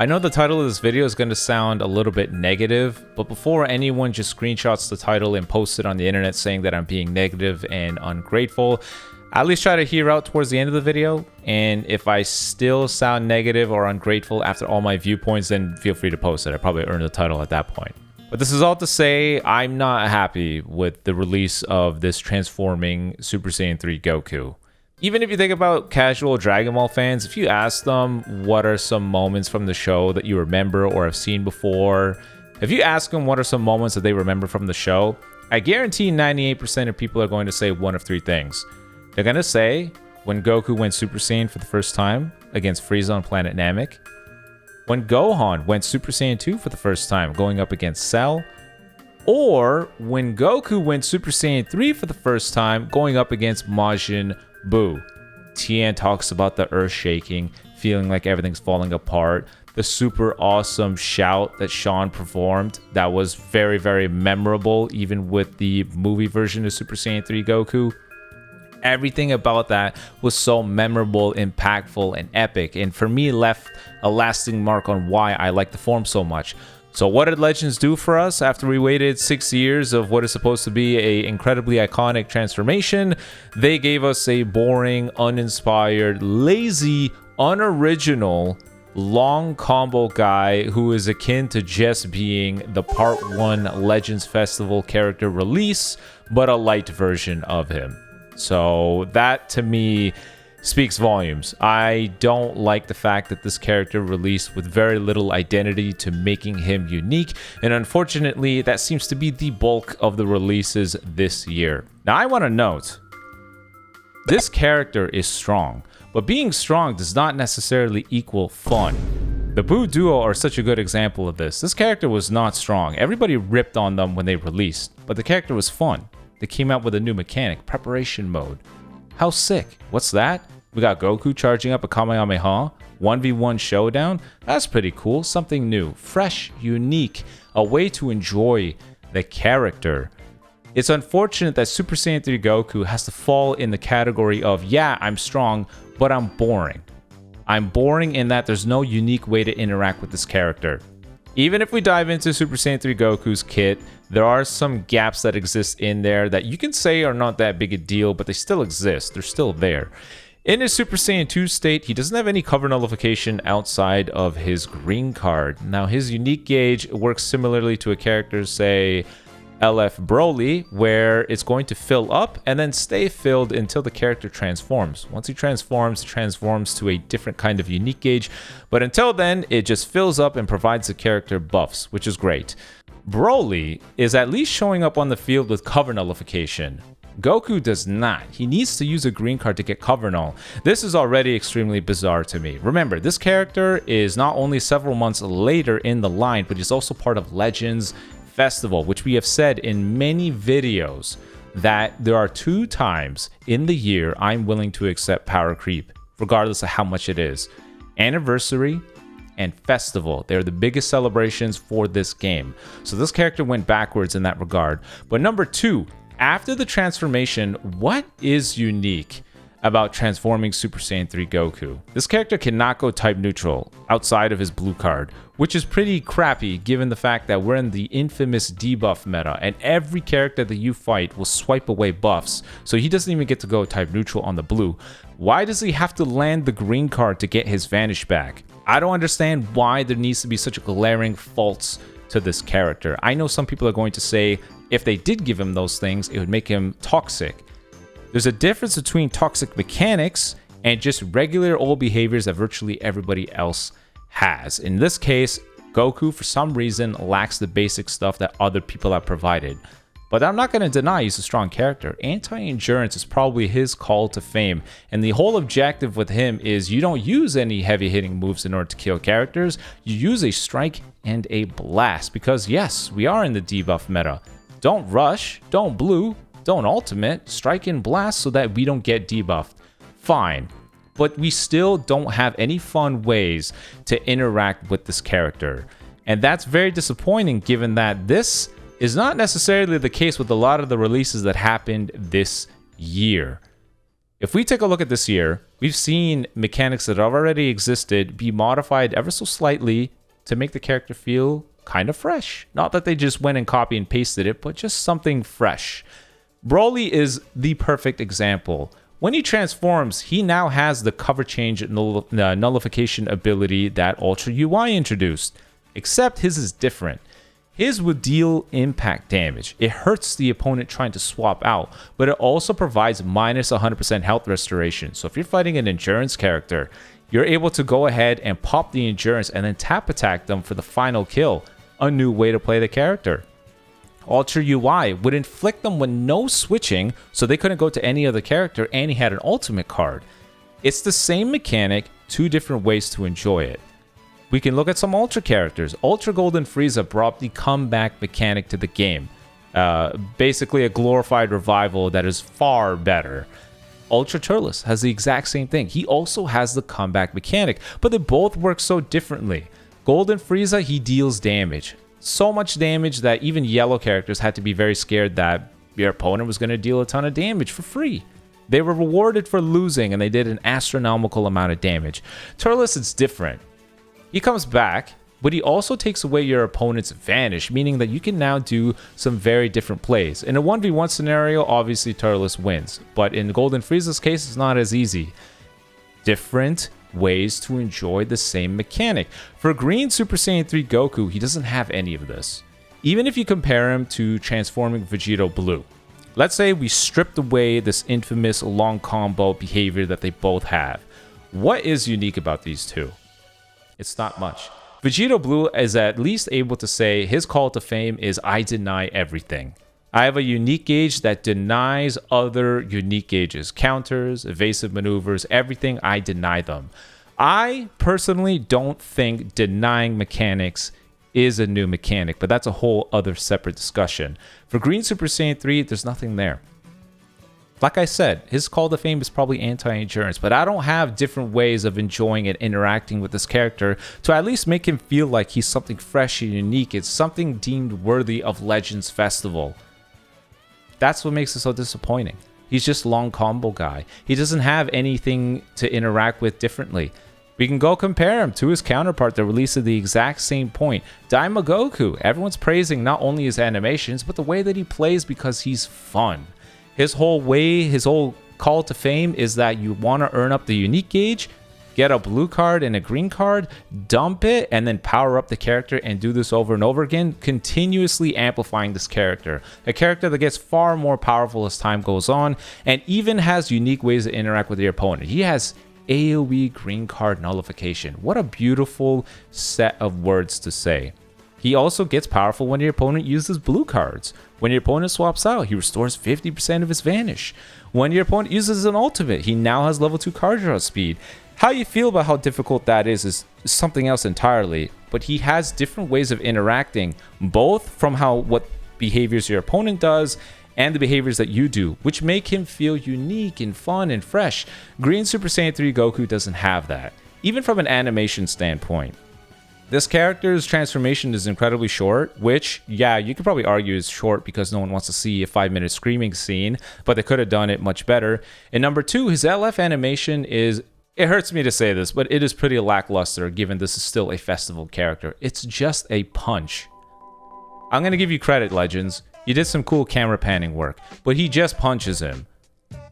I know the title of this video is going to sound a little bit negative, but before anyone just screenshots the title and posts it on the internet saying that I'm being negative and ungrateful, at least try to hear out towards the end of the video. And if I still sound negative or ungrateful after all my viewpoints, then feel free to post it. I probably earned the title at that point. But this is all to say, I'm not happy with the release of this transforming Super Saiyan 3 Goku. Even if you think about casual Dragon Ball fans, if you ask them what are some moments from the show that you remember or have seen before, if you ask them what are some moments that they remember from the show, I guarantee 98% of people are going to say one of three things. They're going to say when Goku went Super Saiyan for the first time against Frieza on planet Namek, when Gohan went Super Saiyan 2 for the first time going up against Cell, or when Goku went Super Saiyan 3 for the first time going up against MajinBlue. Tien talks about the earth shaking, feeling like everything's falling apart. The super awesome shout that Sean performed that was very, very memorable, even with the movie version of Super Saiyan 3 Goku. Everything about that was so memorable, impactful, and epic, and for me left a lasting mark on why I like the form so much. So what did Legends do for us after we waited 6 years of what is supposed to be an incredibly iconic transformation? They gave us a boring, uninspired, lazy, unoriginal, long combo guy who is akin to just being the Part 1 Legends Festival character release, but a light version of him. So that to me speaks volumes. I don't like the fact that this character released with very little identity to making him unique, and unfortunately that seems to be the bulk of the releases this year. Now I want to note, this character is strong, but being strong does not necessarily equal fun. The Buu duo are such a good example of this. This character was not strong. Everybody ripped on them when they released, but the character was fun. They came out with a new mechanic, preparation mode. How sick. What's that? We got Goku charging up a Kamehameha, 1v1 showdown. That's pretty cool. Something new, fresh, unique, a way to enjoy the character. It's unfortunate that Super Saiyan 3 Goku has to fall in the category of, yeah, I'm strong, but I'm boring. I'm boring in that there's no unique way to interact with this character. Even if we dive into Super Saiyan 3 Goku's kit, there are some gaps that exist in there that you can say are not that big a deal, but they still exist. They're still there. In his Super Saiyan 2 state, he doesn't have any cover nullification outside of his green card. Now, his unique gauge works similarly to a character, say, LF Broly, where it's going to fill up and then stay filled until the character transforms. Once he transforms, it transforms to a different kind of unique gauge, but until then, it just fills up and provides the character buffs, which is great. Broly is at least showing up on the field with cover nullification. Goku does not. He needs to use a green card to get cover null. This is already extremely bizarre to me. Remember, this character is not only several months later in the line, but he's also part of Legends Festival, which we have said in many videos that there are 2 times in the year I'm willing to accept power creep, regardless of how much it is. Anniversary and Festival. They're the biggest celebrations for this game. So this character went backwards in that regard. But number 2, after the transformation, what is unique about transforming Super Saiyan 3 Goku? This character cannot go type neutral outside of his blue card, which is pretty crappy given the fact that we're in the infamous debuff meta and every character that you fight will swipe away buffs, so he doesn't even get to go type neutral on the blue. Why does he have to land the green card to get his vanish back? I don't understand why there needs to be such glaring faults to this character. I know some people are going to say if they did give him those things, it would make him toxic. There's a difference between toxic mechanics and just regular old behaviors that virtually everybody else has. In this case, Goku, for some reason, lacks the basic stuff that other people have provided. But I'm not going to deny he's a strong character. Anti-endurance is probably his call to fame. And the whole objective with him is you don't use any heavy-hitting moves in order to kill characters. You use a strike and a blast. Because yes, we are in the debuff meta. Don't rush, don't blue, don't ultimate, strike and blast so that we don't get debuffed. Fine. But we still don't have any fun ways to interact with this character. And that's very disappointing given that this is not necessarily the case with a lot of the releases that happened this year. If we take a look at this here, we've seen mechanics that have already existed be modified ever so slightly to make the character feel kind of fresh. Not that they just went and copy and pasted it, but just something fresh. Broly is the perfect example. When he transforms, he now has the cover change nullification ability that Ultra UI introduced. Except his is different. His would deal impact damage. It hurts the opponent trying to swap out, but it also provides minus 100% health restoration. So if you're fighting an endurance character, you're able to go ahead and pop the endurance and then tap attack them for the final kill. A new way to play the character. Ultra UI would inflict them with no switching, so they couldn't go to any other character, and he had an ultimate card. It's the same mechanic, two different ways to enjoy it. We can look at some Ultra characters. Ultra Golden Frieza brought the comeback mechanic to the game. Basically a glorified revival that is far better. Ultra Turles has the exact same thing. He also has the comeback mechanic, but they both work so differently. Golden Frieza, he deals damage. So much damage that even yellow characters had to be very scared that your opponent was going to deal a ton of damage for free. They were rewarded for losing, and they did an astronomical amount of damage. Turles, it's different. He comes back, but he also takes away your opponent's vanish, meaning that you can now do some very different plays. In a 1v1 scenario, obviously Turles wins, but in Golden Frieza's case, it's not as easy. Different ways to enjoy the same mechanic. For Green Super Saiyan 3 Goku, he doesn't have any of this. Even if you compare him to transforming Vegito Blue. Let's say we stripped away this infamous long combo behavior that they both have. What is unique about these two? It's not much. Vegito Blue is at least able to say his call to fame is I deny everything. I have a unique gauge that denies other unique gauges. Counters, evasive maneuvers, everything, I deny them. I personally don't think denying mechanics is a new mechanic, but that's a whole other separate discussion. For Green Super Saiyan 3, there's nothing there. Like I said, his call to fame is probably anti-endurance, but I don't have different ways of enjoying and interacting with this character to at least make him feel like he's something fresh and unique. It's something deemed worthy of Legends Festival. That's what makes it so disappointing. He's just long combo guy. He doesn't have anything to interact with differently. We can go compare him to his counterpart that released at the exact same point, Daima Goku. Everyone's praising not only his animations, but the way that he plays because he's fun. His whole call to fame is that you want to earn up the unique gauge, get a blue card and a green card, dump it, and then power up the character and do this over and over again, continuously amplifying this character. A character that gets far more powerful as time goes on and even has unique ways to interact with your opponent. He has AoE green card nullification. What a beautiful set of words to say. He also gets powerful when your opponent uses blue cards. When your opponent swaps out, he restores 50% of his vanish. When your opponent uses an ultimate, he now has level 2 card draw speed. How you feel about how difficult that is something else entirely, but he has different ways of interacting, both from what behaviors your opponent does and the behaviors that you do, which make him feel unique and fun and fresh. Green Super Saiyan 3 Goku doesn't have that, even from an animation standpoint. This character's transformation is incredibly short, which, yeah, you could probably argue is short because no one wants to see a 5-minute screaming scene, but they could have done it much better. And number two, his LF animation is, it hurts me to say this, but it is pretty lackluster given this is still a festival character. It's just a punch. I'm going to give you credit, Legends. You did some cool camera panning work, but he just punches him.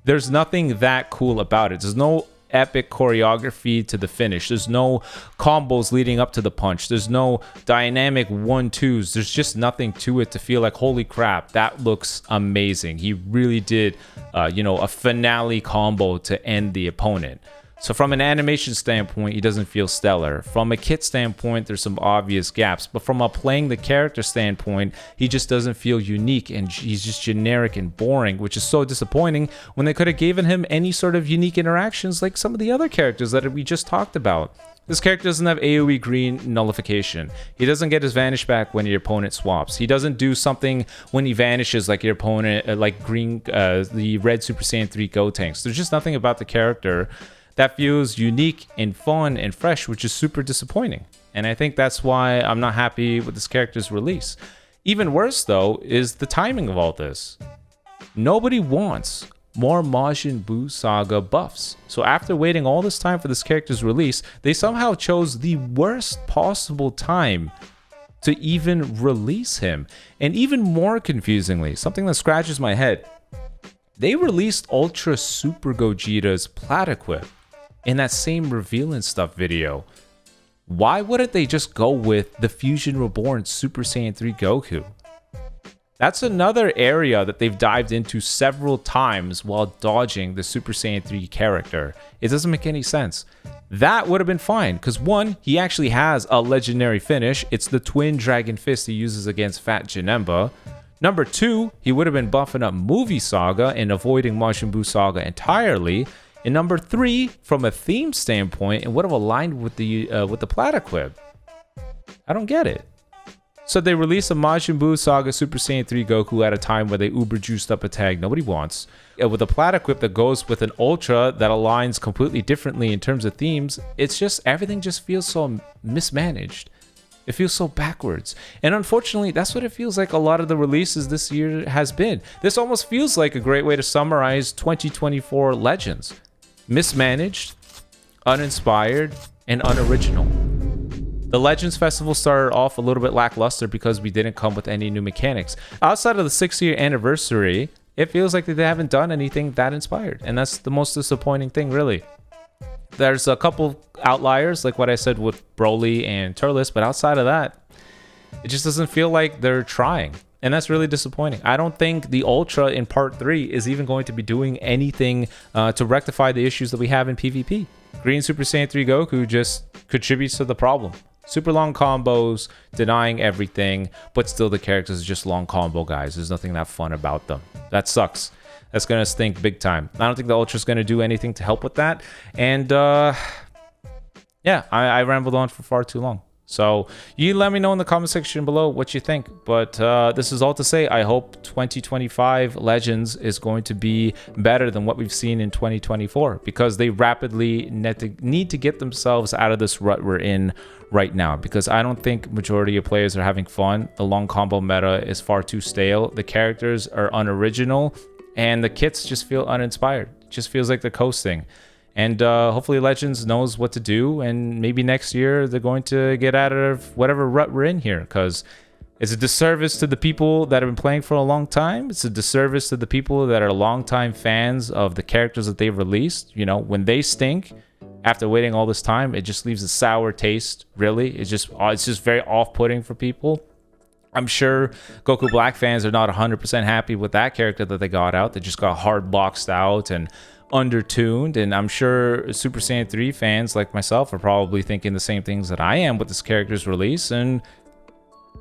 There's nothing that cool about it. There's no epic choreography to the finish. There's no combos leading up to the punch. There's no dynamic 1-2s. There's just nothing to it to feel like, holy crap, that looks amazing. He really did, a finale combo to end the opponent. So from an animation standpoint, he doesn't feel stellar. From a kit standpoint, there's some obvious gaps. But from a playing the character standpoint, he just doesn't feel unique and he's just generic and boring, which is so disappointing when they could have given him any sort of unique interactions like some of the other characters that we just talked about. This character doesn't have AoE green nullification. He doesn't get his vanish back when your opponent swaps. He doesn't do something when he vanishes like your opponent, like the red Super Saiyan 3 Gotenks. There's just nothing about the character that feels unique and fun and fresh, which is super disappointing. And I think that's why I'm not happy with this character's release. Even worse, though, is the timing of all this. Nobody wants more MajinBlue Saga buffs. So after waiting all this time for this character's release, they somehow chose the worst possible time to even release him. And even more confusingly, something that scratches my head, they released Ultra Super Gogeta's Plat Equip in that same Reveal and Stuff video. Why wouldn't they just go with the Fusion Reborn Super Saiyan 3 Goku? That's another area that they've dived into several times while dodging the Super Saiyan 3 character. It doesn't make any sense. That would have been fine, because one, he actually has a legendary finish. It's the Twin Dragon Fist he uses against Fat Janemba. Number two, he would have been buffing up Movie Saga and avoiding MajinBlue Saga entirely. And number three, from a theme standpoint, it would have aligned with the Plat Equip. I don't get it. So they released a MajinBlue Saga Super Saiyan 3 Goku at a time where they uber juiced up a tag nobody wants. With a Plat Equip that goes with an Ultra that aligns completely differently in terms of themes, it's just, everything just feels so mismanaged. It feels so backwards. And unfortunately, that's what it feels like a lot of the releases this year has been. This almost feels like a great way to summarize 2024 Legends. Mismanaged, uninspired, and unoriginal. The Legends Festival started off a little bit lackluster because we didn't come with any new mechanics. Outside of the 6-year anniversary, it feels like they haven't done anything that inspired. And that's the most disappointing thing, really. There's a couple outliers, like what I said with Broly and Turles, but outside of that, it just doesn't feel like they're trying. And that's really disappointing. I don't think the Ultra in Part 3 is even going to be doing anything to rectify the issues that we have in PvP. Green Super Saiyan 3 Goku just contributes to the problem. Super long combos, denying everything, but still the characters are just long combo guys. There's nothing that fun about them. That sucks. That's going to stink big time. I don't think the Ultra's going to do anything to help with that. And yeah, I rambled on for far too long. So you let me know in the comment section below what you think. But this is all to say, I hope 2025 Legends is going to be better than what we've seen in 2024, because they rapidly need to get themselves out of this rut we're in right now, because I don't think majority of players are having fun. The long combo meta is far too stale. The characters are unoriginal, and the kits just feel uninspired. It just feels like they're coasting. And hopefully Legends knows what to do, and maybe next year they're going to get out of whatever rut we're in here, because it's a disservice to the people that have been playing for a long time. It's a disservice to the people that are longtime fans of the characters that they've released. You know, when they stink, after waiting all this time, it just leaves a sour taste, really. It's just very off-putting for people. I'm sure Goku Black fans are not 100% happy with that character that they got out. They just got hard boxed out and undertuned, and I'm sure Super Saiyan 3 fans like myself are probably thinking the same things that I am with this character's release. And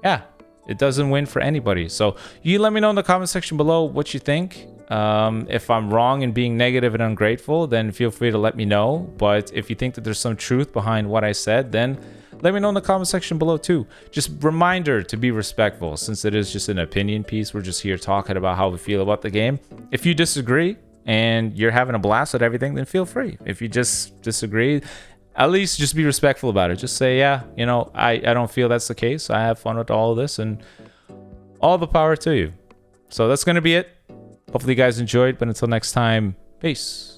yeah, it doesn't win for anybody. So you let me know in the comment section below what you think. If I'm wrong in being negative and ungrateful, then feel free to let me know. But if you think that there's some truth behind what I said, then let me know in the comment section below too. Just reminder to be respectful, since it is just an opinion piece. We're just here talking about how we feel about the game. If you disagree and you're having a blast at everything, then feel free. If you just disagree, at least just be respectful about it. Just say, yeah, you know, I don't feel that's the case. I have fun with all of this, and all the power to you. So that's going to be it. Hopefully you guys enjoyed, but until next time, peace.